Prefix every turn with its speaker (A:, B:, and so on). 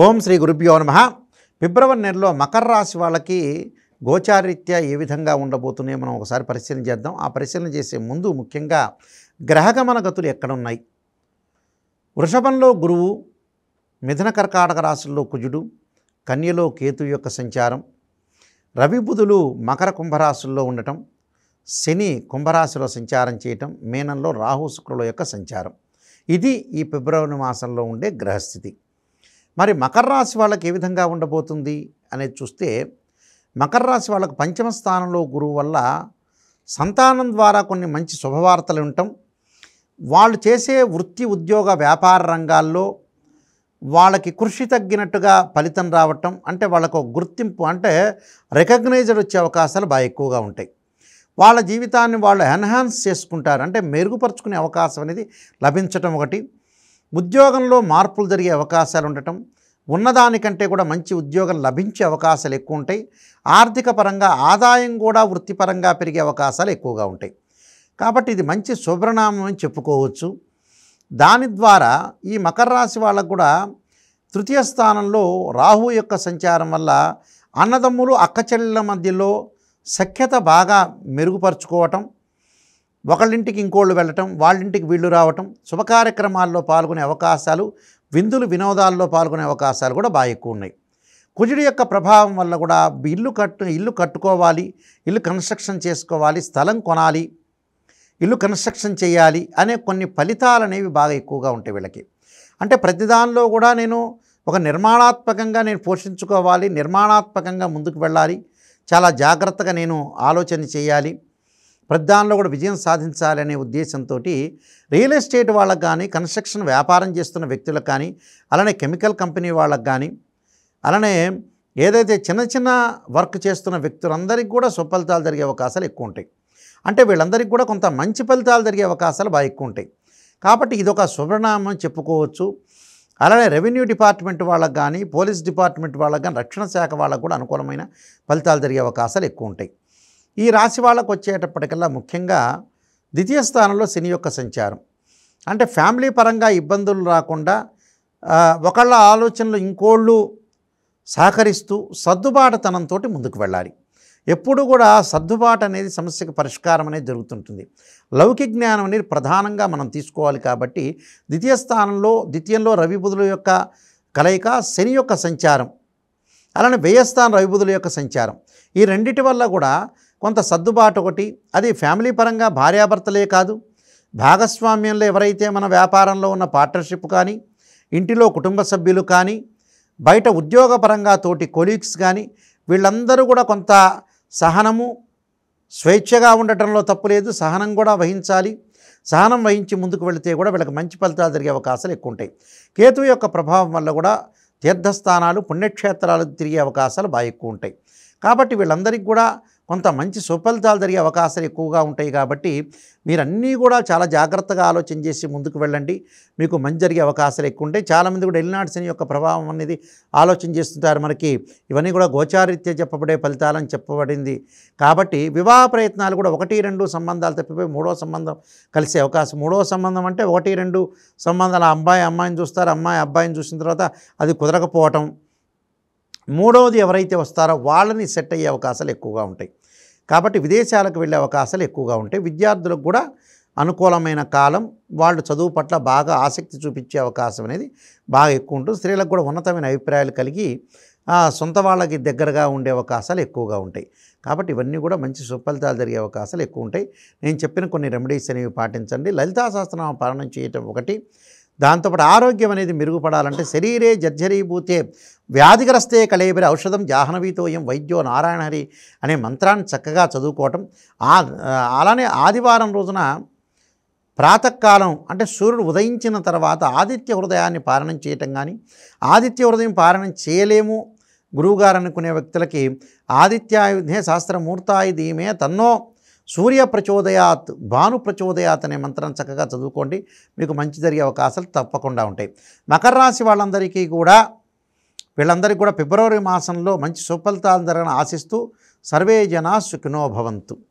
A: ఓం శ్రీ గురుభ్యో నమః. ఫిబ్రవరి నెలలో మకర రాశి వాళ్ళకి గోచారీత్యా ఏ విధంగా ఉండబోతున్నాయో మనం ఒకసారి పరిశీలన చేద్దాం. ఆ పరిశీలన చేసే ముందు ముఖ్యంగా గ్రహగమన గతులు ఎక్కడున్నాయి. వృషభంలో గురువు, మిథున కర్కాటక రాశుల్లో కుజుడు, కన్యలో కేతు యొక్క సంచారం, రవి బుధులు మకర కుంభరాశుల్లో ఉండటం, శని కుంభరాశిలో సంచారం చేయటం, మీనంలో రాహు శుక్రుల యొక్క సంచారం. ఇది ఈ ఫిబ్రవరి మాసంలో ఉండే గ్రహస్థితి. మరి మకర రాశి వాళ్ళకి ఏ విధంగా ఉండబోతుంది అనేది చూస్తే, మకర రాశి వాళ్ళకు పంచమ స్థానంలో గురువు వల్ల సంతానం ద్వారా కొన్ని మంచి శుభవార్తలు ఉండటం, వాళ్ళు చేసే వృత్తి ఉద్యోగ వ్యాపార రంగాల్లో వాళ్ళకి కృషి తగ్గినట్టుగా ఫలితం రావటం, అంటే వాళ్ళకు ఒక గుర్తింపు అంటే రికగ్నైజ్డ్ వచ్చే అవకాశాలు బాగా ఎక్కువగా ఉంటాయి. వాళ్ళ జీవితాన్ని వాళ్ళు ఎన్హాన్స్ చేసుకుంటారు, అంటే మెరుగుపరుచుకునే అవకాశం అనేది లభించటం ఒకటి. ఉద్యోగంలో మార్పులు జరిగే అవకాశాలు ఉండటం, ఉన్నదానికంటే కూడా మంచి ఉద్యోగం లభించే అవకాశాలు ఎక్కువ ఉంటాయి. ఆర్థిక పరంగా ఆదాయం కూడా వృత్తిపరంగా పెరిగే అవకాశాలు ఎక్కువగా ఉంటాయి. కాబట్టి ఇది మంచి శుభ్రనామం అని చెప్పుకోవచ్చు. దాని ద్వారా ఈ మకర రాశి వాళ్ళకు కూడా తృతీయ స్థానంలో రాహు యొక్క సంచారం వల్ల అన్నదమ్ములు అక్కచెల్లెల మధ్యలో సఖ్యత బాగా మెరుగుపరుచుకోవటం, ఒకళ్ళింటికి ఇంకోళ్ళు వెళ్ళటం, వాళ్ళింటికి వీళ్ళు రావటం, శుభకార్యక్రమాల్లో పాల్గొనే అవకాశాలు, విందులు వినోదాల్లో పాల్గొనే అవకాశాలు కూడా బాగా ఎక్కువ ఉన్నాయి. కుజుడి యొక్క ప్రభావం వల్ల కూడా ఇల్లు కట్టుకోవాలి, ఇల్లు కన్స్ట్రక్షన్ చేసుకోవాలి, స్థలం కొనాలి, ఇల్లు కన్స్ట్రక్షన్ చేయాలి అనే కొన్ని ఫలితాలు అనేవి బాగా ఎక్కువగా ఉంటాయి వీళ్ళకి. అంటే ప్రతిదానిలో కూడా నేను ఒక నిర్మాణాత్మకంగా నేను పోషించుకోవాలి, నిర్మాణాత్మకంగా ముందుకు వెళ్ళాలి, చాలా జాగ్రత్తగా నేను ఆలోచన చేయాలి, ప్రతిదానిలో కూడా విజయం సాధించాలి అనే ఉద్దేశంతో రియల్ ఎస్టేట్ వాళ్ళకు కానీ, కన్స్ట్రక్షన్ వ్యాపారం చేస్తున్న వ్యక్తులకు కానీ, అలానే కెమికల్ కంపెనీ వాళ్ళకు కానీ, అలానే ఏదైతే చిన్న చిన్న వర్క్ చేస్తున్న వ్యక్తులందరికీ కూడా సుఫలితాలు జరిగే అవకాశాలు ఎక్కువ ఉంటాయి. అంటే వీళ్ళందరికీ కూడా కొంత మంచి ఫలితాలు జరిగే అవకాశాలు బాగా ఎక్కువ ఉంటాయి. కాబట్టి ఇదొక శుభనామం చెప్పుకోవచ్చు. అలానే రెవెన్యూ డిపార్ట్మెంట్ వాళ్ళకు కానీ, పోలీస్ డిపార్ట్మెంట్ వాళ్ళకు కానీ, రక్షణ శాఖ వాళ్ళకు కూడా అనుకూలమైన ఫలితాలు జరిగే అవకాశాలు ఎక్కువ ఉంటాయి. ఈ రాశి వాళ్ళకు వచ్చేటప్పటికల్లా ముఖ్యంగా ద్వితీయ స్థానంలో శని యొక్క సంచారం, అంటే ఫ్యామిలీ పరంగా ఇబ్బందులు రాకుండా ఒకళ్ళ ఆలోచనలు ఇంకోళ్ళు సహకరిస్తూ సర్దుబాటుతనంతో ముందుకు వెళ్ళాలి. ఎప్పుడు కూడా సర్దుబాటు అనేది సమస్యకు పరిష్కారం అనేది జరుగుతుంటుంది. లౌకిక జ్ఞానం అనేది ప్రధానంగా మనం తీసుకోవాలి. కాబట్టి ద్వితీయంలో రవి బుధుల యొక్క కలయిక, శని యొక్క సంచారం, అలానే వ్యయస్థానం రవి బుధుల యొక్క సంచారం, ఈ రెండిటి వల్ల కూడా కొంత సర్దుబాటు ఒకటి. అది ఫ్యామిలీ పరంగా భార్యాభర్తలే కాదు, భాగస్వామ్యంలో ఎవరైతే మన వ్యాపారంలో ఉన్న పార్ట్నర్షిప్ కానీ, ఇంటిలో కుటుంబ సభ్యులు కానీ, బయట ఉద్యోగపరంగా తోటి కొలీగ్స్ కానీ, వీళ్ళందరూ కూడా కొంత సహనము, స్వేచ్ఛగా ఉండటంలో తప్పు లేదు, సహనం కూడా వహించాలి. సహనం వహించి ముందుకు వెళితే కూడా వీళ్ళకి మంచి ఫలితాలు జరిగే అవకాశాలు ఎక్కువ ఉంటాయి. కేతువు యొక్క ప్రభావం వల్ల కూడా తీర్థస్థానాలు, పుణ్యక్షేత్రాలు తిరిగే అవకాశాలు బాగా ఎక్కువ ఉంటాయి. కాబట్టి వీళ్ళందరికీ కూడా కొంత మంచి సుఫలితాలు జరిగే అవకాశాలు ఎక్కువగా ఉంటాయి. కాబట్టి మీరన్నీ కూడా చాలా జాగ్రత్తగా ఆలోచన చేసి ముందుకు వెళ్ళండి, మీకు మంచి జరిగే అవకాశాలు ఎక్కువ ఉంటాయి. చాలామంది కూడా ఎల్నాడు శని యొక్క ప్రభావం అనేది ఆలోచన చేస్తుంటారు. మనకి ఇవన్నీ కూడా గోచారీత్యా చెప్పబడే ఫలితాలని చెప్పబడింది. కాబట్టి వివాహ ప్రయత్నాలు కూడా 1, 2 సంబంధాలు తప్పిపోయి మూడో సంబంధం కలిసే అవకాశం. మూడో సంబంధం అంటే 1, 2 సంబంధాలు, అమ్మాయిని చూస్తారు, అమ్మాయి అబ్బాయిని చూసిన తర్వాత అది కుదరకపోవటం, మూడవది ఎవరైతే వస్తారో వాళ్ళని సెట్ అయ్యే అవకాశాలు ఎక్కువగా ఉంటాయి. కాబట్టి విదేశాలకు వెళ్ళే అవకాశాలు ఎక్కువగా ఉంటాయి. విద్యార్థులకు కూడా అనుకూలమైన కాలం, వాళ్ళు చదువు పట్ల బాగా ఆసక్తి చూపించే అవకాశం అనేది బాగా ఎక్కువ ఉంటుంది. స్త్రీలకు కూడా ఉన్నతమైన అభిప్రాయాలు కలిగి సొంత వాళ్ళకి దగ్గరగా ఉండే అవకాశాలు ఎక్కువగా ఉంటాయి. కాబట్టి ఇవన్నీ కూడా మంచి సుఫలితాలు జరిగే అవకాశాలు ఎక్కువ ఉంటాయి. నేను చెప్పిన కొన్ని రెమెడీస్ అనేవి పాటించండి. లలితా సహస్రనామ పారాయణం చేయటం ఒకటి. దాంతోపాటు ఆరోగ్యం అనేది మెరుగుపడాలంటే శరీరే జర్జరీభూతే వ్యాధిగ్రస్తే కళేబరి ఔషధం జాహ్నవీతోయం వైద్యో నారాయణహరి అనే మంత్రాన్ని చక్కగా చదువుకోవటం. అలానే ఆదివారం రోజున ప్రాతకాలం అంటే సూర్యుడు ఉదయించిన తర్వాత ఆదిత్య హృదయాన్ని పారాయణం చేయటం కానీ, ఆదిత్య హృదయం పారాయణం చేయలేము గురువుగారు అనుకునే వ్యక్తులకి ఆదిత్యాయుధే శాస్త్రమూర్తాయి ధీమే తన్నో సూర్య ప్రచోదయాత్ భాను ప్రచోదయాత్ అనే మంత్రాన్ని చక్కగా చదువుకోండి, మీకు మంచి జరిగే అవకాశాలు తప్పకుండా ఉంటాయి. మకర రాశి వీళ్ళందరికీ కూడా ఫిబ్రవరి మాసంలో మంచి సుఫలితాలు జరగని ఆశిస్తూ సర్వే జనా సుఖినో భవంతు.